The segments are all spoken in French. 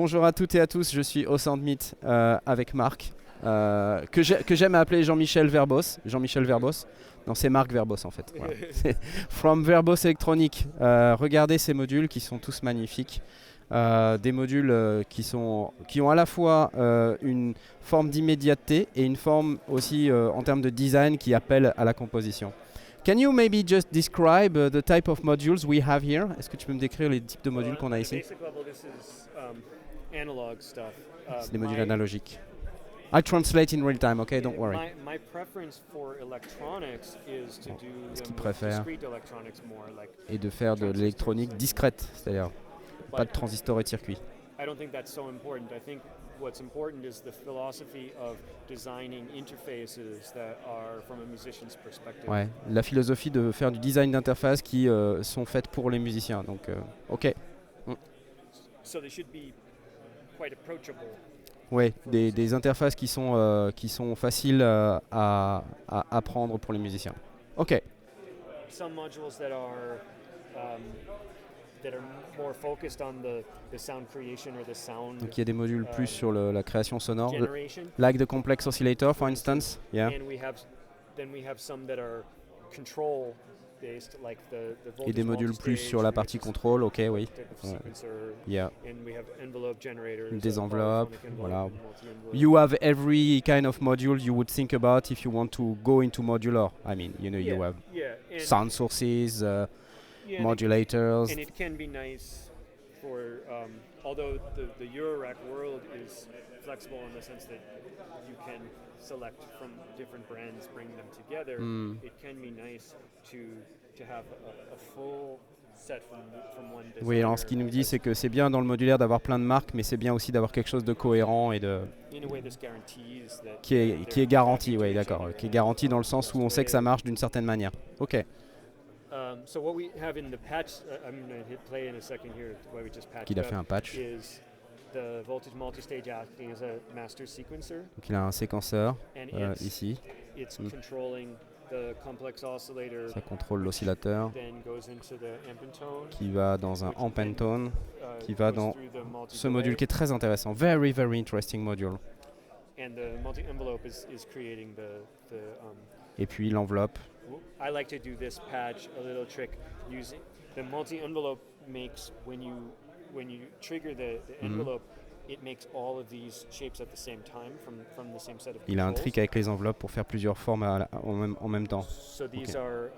Bonjour à toutes et à tous, je suis au Soundmeet avec Marc, que j'aime appeler Jean-Michel Verbos. Jean-Michel Verbos. Non, c'est Marc Verbos en fait. Voilà. From Verbos Electronic. Regardez ces modules qui sont tous magnifiques. Des modules qui ont à la fois une forme d'immédiateté et une forme aussi en termes de design qui appelle à la composition. Can you maybe just describe the type of modules we have here? Est-ce que tu peux me décrire les types de modules qu'on a ici? C'est des modules analogiques. I translate in real time, okay? Don't worry. My preference for electronics is to do Ce qu'il more préfère discrete electronics more like est de faire de l'électronique discrète, c'est-à-dire pas de transistors et de circuits. I don't think that's so important. I think what's important is the philosophy of designing interfaces that are from a musician's perspective. Ouais, la philosophie de faire du design d'interface qui sont faites pour les musiciens. Donc, ok. So they should be quite approachable. Ouais, des interfaces qui sont faciles à apprendre pour les musiciens. Ok. Some modules that are more focused on the sound creation or the sound. Donc il y a des modules plus sur la création sonore, generation. like the complex oscillator, for instance. Yeah. And then we have some that are control based, like the voltage Et des modules plus sur la partie contrôle. Ok, oui. Yeah. And we have envelope generators. Des enveloppes, voilà. multi-envelope. You have every kind of module you would think about if you want to go into modular. I mean, you have and sound sources, yeah, modulators. and it can be nice for although the Eurorack world is flexible in the sense that you can select from different brands, bring them together. It can be nice to have a full set from one designer. Oui, alors ce qu'il nous dit, c'est que c'est bien dans le modulaire d'avoir plein de marques, mais c'est bien aussi d'avoir quelque chose de cohérent et de In a way, this guarantees that qui est garanti. Oui, d'accord. Qui est garanti dans le sens où on sait que ça marche d'une certaine manière. Ok. So what we have in the patch, I'm going to hit play in a second here, why we just patched Qu'il a up, fait un patch. is the voltage multistage acting as a master sequencer, Donc il a un séquenceur and ici. it's controlling the complex oscillator, Ça contrôle l'oscillateur then goes into the amp and tone, qui va dans un amp and tone, qui va goes dans through the multi-delay, ce module qui est très intéressant. Very, very interesting module. and the multi-envelope is creating the Et puis l'enveloppe. I like to do this patch, a little trick using the multi-envelope makes when you trigger the envelope, it makes all of these shapes at the same time from the same set of Il a un controls. trick avec les enveloppes pour faire plusieurs formes en même temps. So these are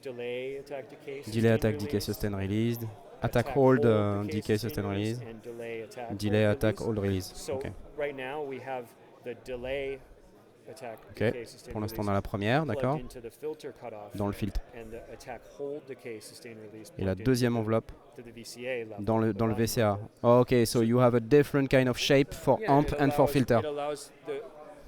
delay, attack, decay, Delay, attack, decay, sustain, release. Attack, hold, decay, sustain, release. and delay, attack, Delay, hold, attack, release. hold, release. So Ok. right now we have the delay, attack, Ok. decay, sustain, Pour l'instant, release dans la première, plugged d'accord. into the filter cutoff, Dans le filtre. and the attack, hold, decay, sustain, release Et la plugged deuxième into enveloppe to the VCA level, dans le the volume VCA. level. Oh, ok, so you have a different kind of shape for Yeah, amp it and for allows- filter. It allows the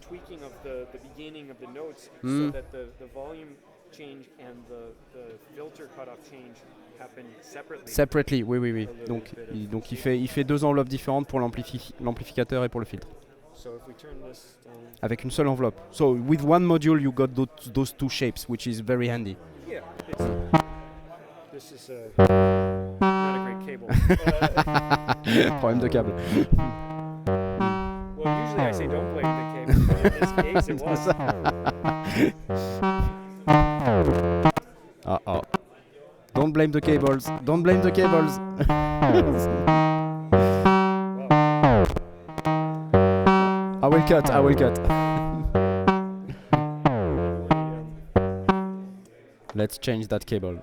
tweaking of the beginning of the notes Mm. so that the volume change and the filter cutoff change happen separately. Separately, oui. Donc il fait deux enveloppes différentes pour l'amplificateur et pour le filtre. So if we turn this down, Avec une seule enveloppe. So with one module you got those two shapes, which is very handy. yeah, this is not a great cable. Problème de câble. Well, usually I say don't blame the cable, but in this case it was. Oh. Don't blame the cables. Don't blame the cables. I will cut. Let's change that cable.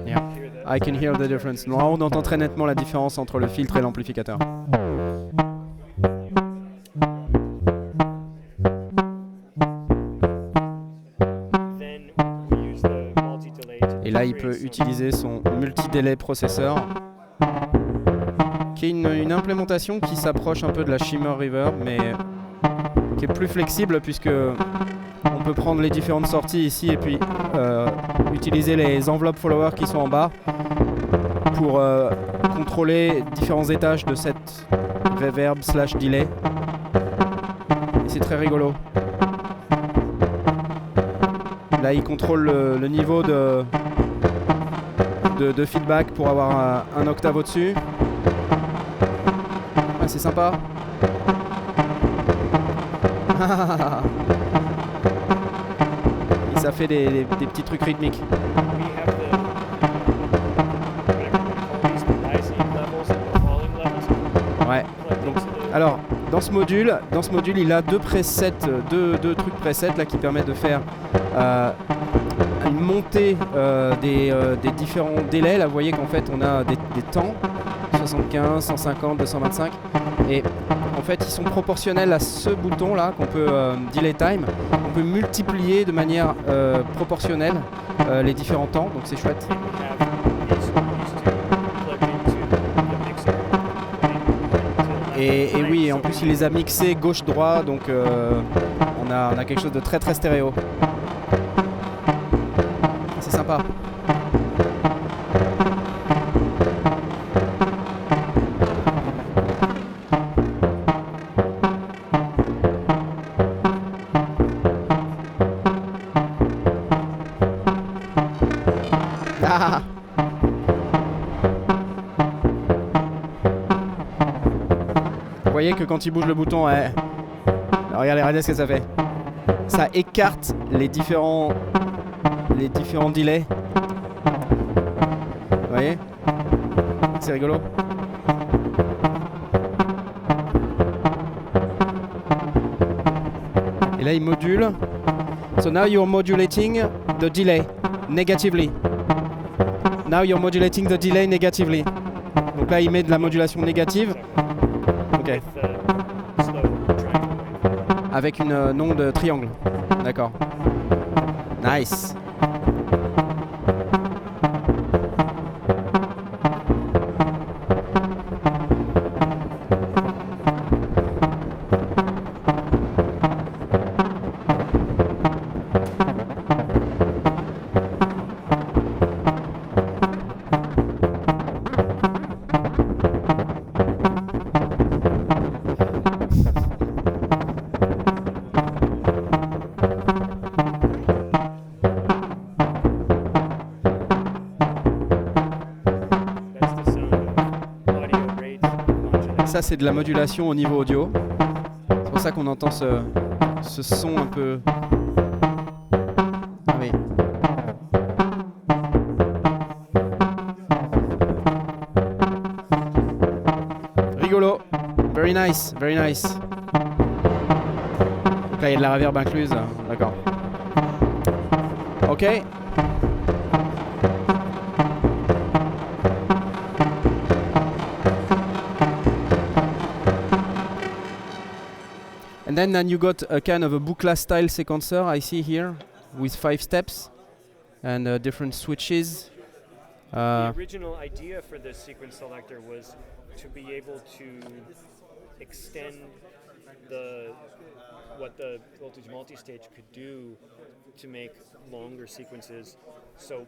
Yeah. I can hear the difference. Là, on entend très nettement la différence entre le filtre et l'amplificateur. Then we use the multi-delay to Et là, il create peut some- utiliser son multi-delay processeur, qui est une implémentation qui s'approche un peu de la Shimmer Reverb, mais qui est plus flexible puisque on peut prendre les différentes sorties ici et puis utiliser les enveloppes follower qui sont en bas pour contrôler différents étages de cette reverb slash delay. Et c'est très rigolo. Là, là, il contrôle le niveau de feedback pour avoir un octave au-dessus. Ah, c'est sympa. Et ça fait des petits trucs rythmiques. Ouais. Donc, alors, dans ce module, il a deux presets, deux trucs presets là qui permettent de faire une montée des différents délais. Là, vous voyez qu'en fait, on a des temps 75, 150, 225, et en fait, ils sont proportionnels à ce bouton là qu'on peut delay time. On peut multiplier de manière proportionnelle les différents temps, donc c'est chouette. Et oui, en plus il les a mixés gauche-droit, donc on a quelque chose de très très stéréo. C'est sympa. Ah. Vous voyez que quand il bouge le bouton, ouais. Alors, regardez ce que ça fait. Ça écarte les différents delays. Vous voyez? C'est rigolo. Et là, il module. So now you're modulating the delay negatively. Now you're modulating the delay negatively. Donc là, il met de la modulation négative. Ok. Avec une onde triangle. D'accord. Nice. Ça, c'est de la modulation au niveau audio. C'est pour ça qu'on entend ce son un peu... Ah oui. Rigolo. Very nice, very nice. Donc là, il y a de la reverb incluse. D'accord. Ok. And then you got a kind of a Buchla style sequencer I see here with 5 steps and different switches. The original idea for this sequence selector was to be able to extend what the voltage multistage could do to make longer sequences. So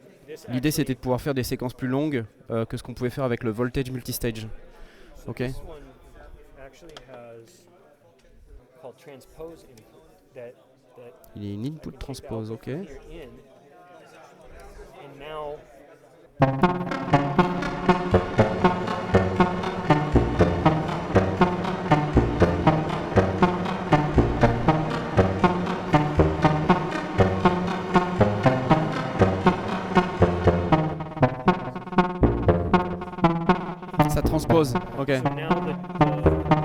l'idée c'était de pouvoir faire des séquences plus longues que ce qu'on pouvait faire avec le voltage multistage. So okay. This one actually has called transpose input that il est une input transpose, ok. And now ça transpose, ok. So now the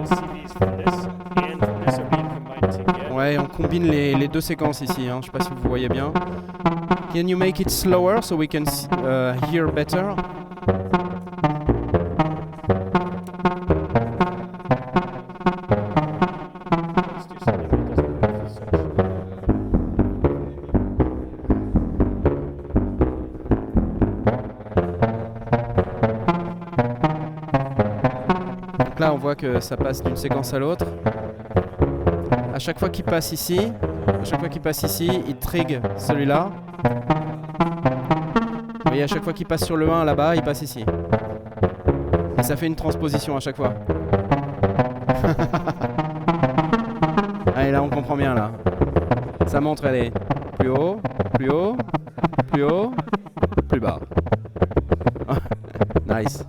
CVs from this and from this are being combined together. Ouais, on combine les deux séquences ici, hein. Je sais pas si vous voyez bien. Can you make it slower so we can hear better? Let's do something that doesn't work as such. Donc là, on voit que ça passe d'une séquence à l'autre. À chaque fois qu'il passe ici, il trigue celui-là. Vous voyez, à chaque fois qu'il passe sur le 1 là-bas, il passe ici. Et ça fait une transposition à chaque fois. Allez, là on comprend bien là. Ça montre, elle est plus haut, Plus haut, plus haut, plus bas. Nice.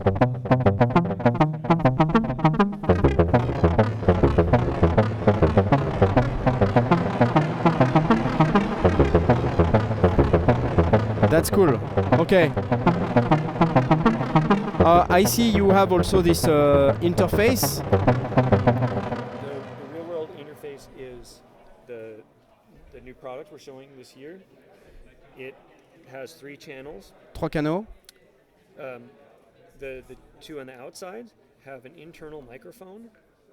That's cool. Okay. I see you have also this interface. The real world interface is the new product we're showing this year. It has 3 channels. 3 canaux. The 2 on the outside have an internal microphone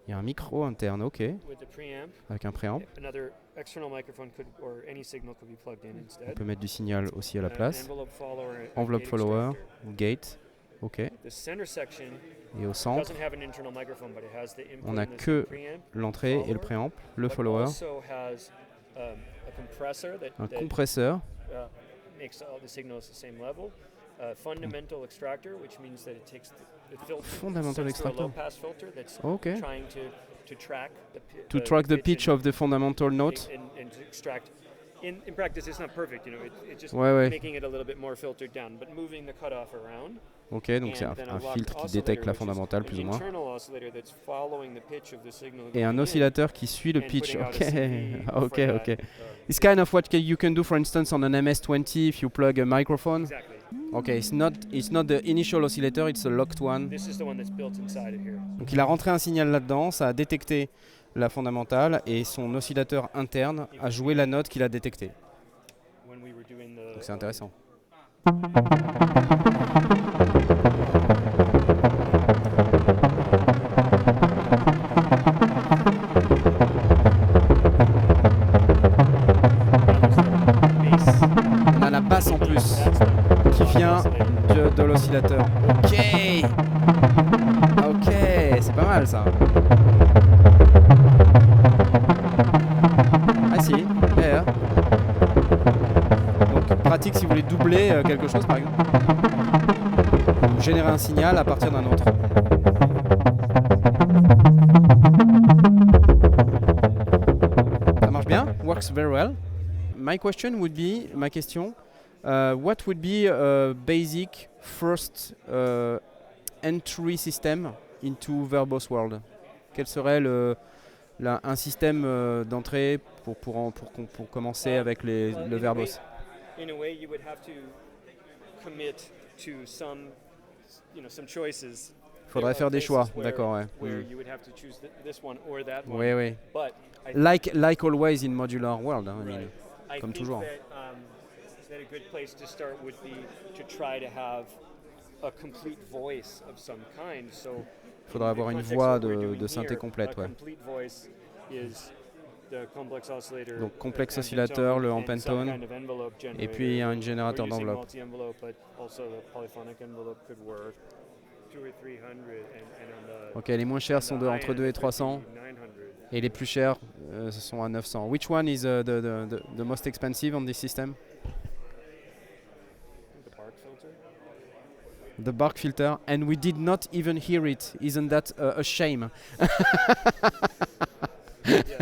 Il y a un micro interne, ok, with a preamp. avec un préamp. Another external microphone could, or any signal could be plugged in On instead. peut mettre du signal aussi à la An place. envelope follower, a Envelope gate follower, extractor. gate, ok. The center section Et au centre, doesn't have an internal microphone, but it has the input on n'a and the que preamp. l'entrée et le préamp, le follower, Also has a compressor that, un that compresseur, makes all the signals the same level. A fundamental extractor, which means that it takes the filter. Fundamental sends through a extractor. low-pass filter that's ok. trying to track To track the pitch and- of the fundamental note. and to extract. In practice, it's not perfect, it's just Ouais, ouais. making it a little bit more filtered down, but moving the cutoff around. Ok, donc c'est And then a un locked filtre qui oscillator, détecte la which is fondamentale an plus ou moins. internal oscillator that's following the pitch of the signal Et un going in oscillateur qui suit le and pitch. putting out a Ok, CV for ok, that, ok. It's kind of what you can do, for instance, on an MS-20 if you plug a microphone. Exactly. Okay, it's not the initial oscillator, it's a locked one. This is the one that's built inside of here. Donc il a rentré un signal là-dedans, ça a détecté la fondamentale et son oscillateur interne a joué la note qu'il a détectée. When we were doing the Donc c'est intéressant. bass. On a la basse en plus That's the qui vient oscillator. de l'oscillateur. Ok, ok, c'est pas mal ça. Ah si, yeah. Donc pratique si vous voulez doubler quelque chose par exemple. Ou générer un signal à partir d'un autre. Ça marche bien, works very well. My question would be, ma question, what would be a basic first entry system into Verbos World? Quel serait un système d'entrée pour commencer avec le Verbos? In a way, you would have to commit to some choices. Il faudrait faire des choix, d'accord, ouais. Where you would have to choose this one or that one. Oui, oui. But I Like always in Modular World, hein, I mean. I Comme think toujours. that a good place to start would be to try to have a complete voice of some kind. So Il faudrait avoir une voix de synthé complète, ouais. Complete voice is the complex oscillator. Donc complexe and oscillator, le and amp and some tone. kind of envelope Et puis il y a un générateur We're using d'enveloppe. multi-envelope, but also the polyphonic envelope could work. 200 or 300 and on the Ok, les moins chers sont entre 2 et 300. 900. Et les plus chers ce sont à 900. Which one is the most expensive on this system? The Bark filter. The Bark filter, and we did not even hear it. Isn't that a shame? Yeah.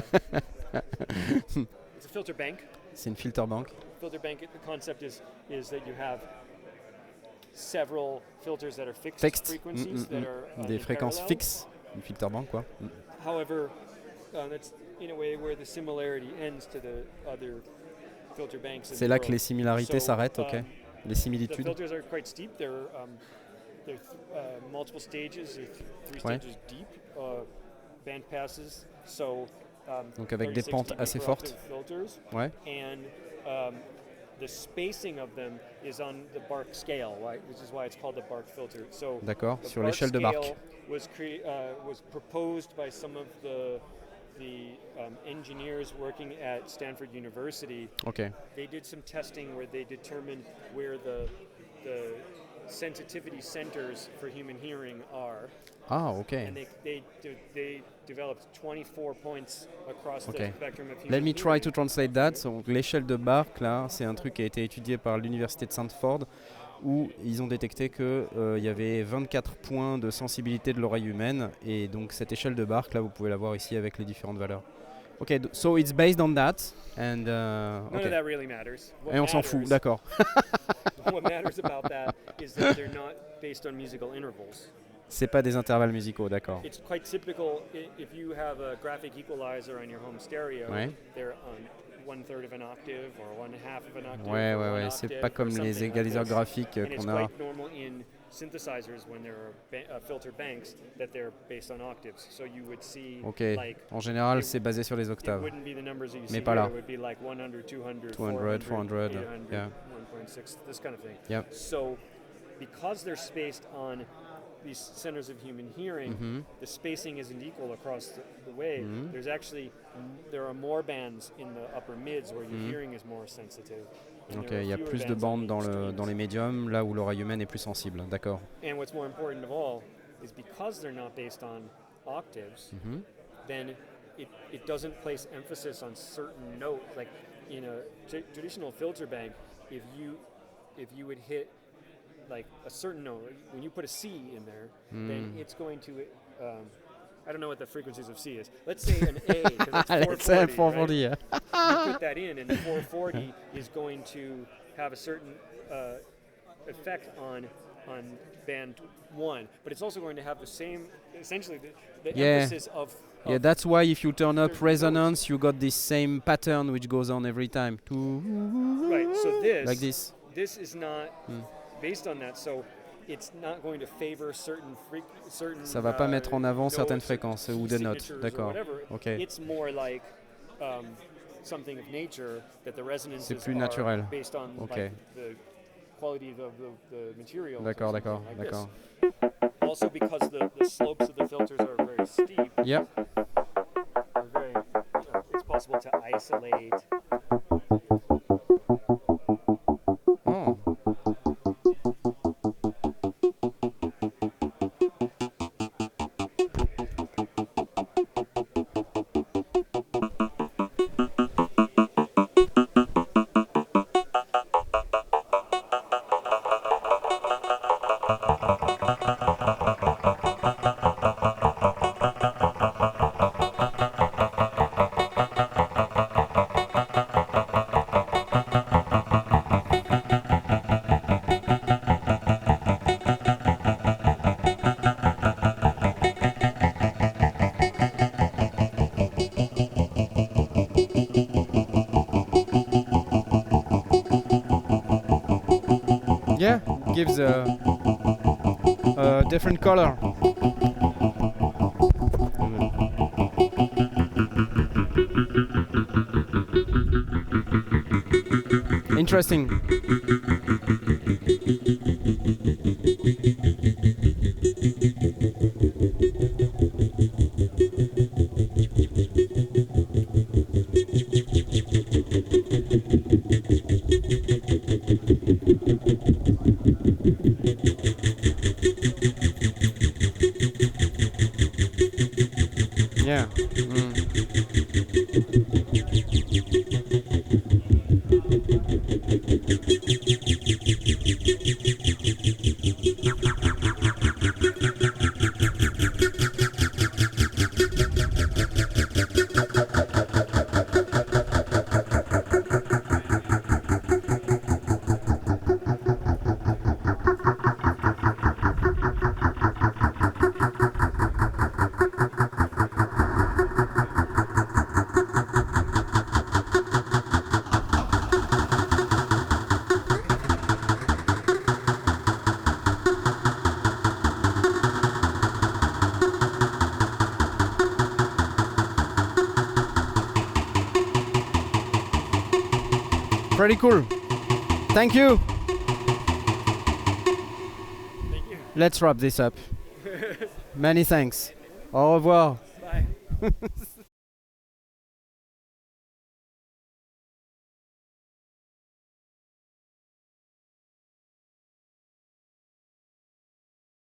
It's a filter bank. C'est une filter bank. Filter bank, the concept is that you have several filters that are fixed Fixed. frequencies that are Des in fréquences parallel. fixes. Une filter bank, quoi. However, that's in a way where the similarity ends to the other filter banks. in C'est the là que world. les similarités So, s'arrêtent, ok. Les The similitudes. filters are quite steep. They're multiple stages. They're 3 Ouais. stages deep. Band passes. So Donc avec des 36 pentes deep assez interrupted fortes. Filters. Ouais. And the spacing of them is on the Bark scale, right? Which is why it's called the Bark filter. So D'accord, the sur Bark l'échelle de scale Bark. was proposed by some of the engineers working at Stanford University. Ok. They did some testing where they determined where the sensitivity centers for human hearing are, Ah, ok. and they developed 24 points across Okay. the spectrum of human Let me try hearing. to translate that. Donc l'échelle de Bark, là, c'est un truc qui a été étudié par l'université de Stanford, où ils ont détecté qu'il y avait 24 points de sensibilité de l'oreille humaine. Et donc cette échelle de Bark, là, vous pouvez la voir ici avec les différentes valeurs. Okay, so it's based on that, and None okay. of that really matters. What Et on s'en fout, matters- d'accord. What matters about that is that they're not based on musical intervals. C'est pas des intervalles musicaux, d'accord. It's quite typical if you have a graphic equalizer on your home stereo, Ouais. they're on 1/3 of an octave or 1/2 of an octave. Ouais, or ouais, one ouais. C'est octave pas or comme les something like égaliseurs this. graphiques And it's qu'on a. quite normal in synthesizers when there are filter banks that they're based on octaves. So you would see Ok. like En général, it- c'est basé sur les it octaves. wouldn't be the numbers that you Mais see pas here. là. It would be like 100, 200, 200, 400, 800, yeah. 1.6, this kind of thing. Yep. So because they're spaced on these centers of human hearing, Mhm. the spacing isn't equal across the wave. Mhm. There are more bands in the upper mids where your Mhm. hearing is more sensitive. and Ok, there are il y a fewer plus de bands on bandes the dans extremes. les médiums, là où l'oreille humaine est plus sensible. D'accord. And what's more important of all is because they're not based on octaves, Mhm. then it doesn't place emphasis on certain notes. Like in a traditional filter bank, if you would hit like a certain note, when you put a C in there, then it's going to I don't know what the frequencies of C is. Let's say an A, because it's Let's say 440, right? 440. You put that in, and the 440 is going to have a certain effect on band 1, but it's also going to have the same, essentially, the Yeah. emphasis of Yeah, that's why if you turn up certain resonance, you got this same pattern which goes on every time. right. So this Like this. this is not based on that, so it's not going to favor certain Ça va pas mettre en avant certaines notes, fréquences ou key des notes. signatures or D'accord. whatever. Ok. It's more like something of nature that the resonances C'est plus are naturel. based on Ok. like, the quality of the material. D'accord, d'accord, d'accord. Also because the slopes of the filters are very steep, Yep. are very, it's possible to isolate. Oh. Yeah, gives a different color. Interesting. Yeah. Pretty cool. Thank you. Thank you. Let's wrap this up. Many thanks. Au revoir. Bye.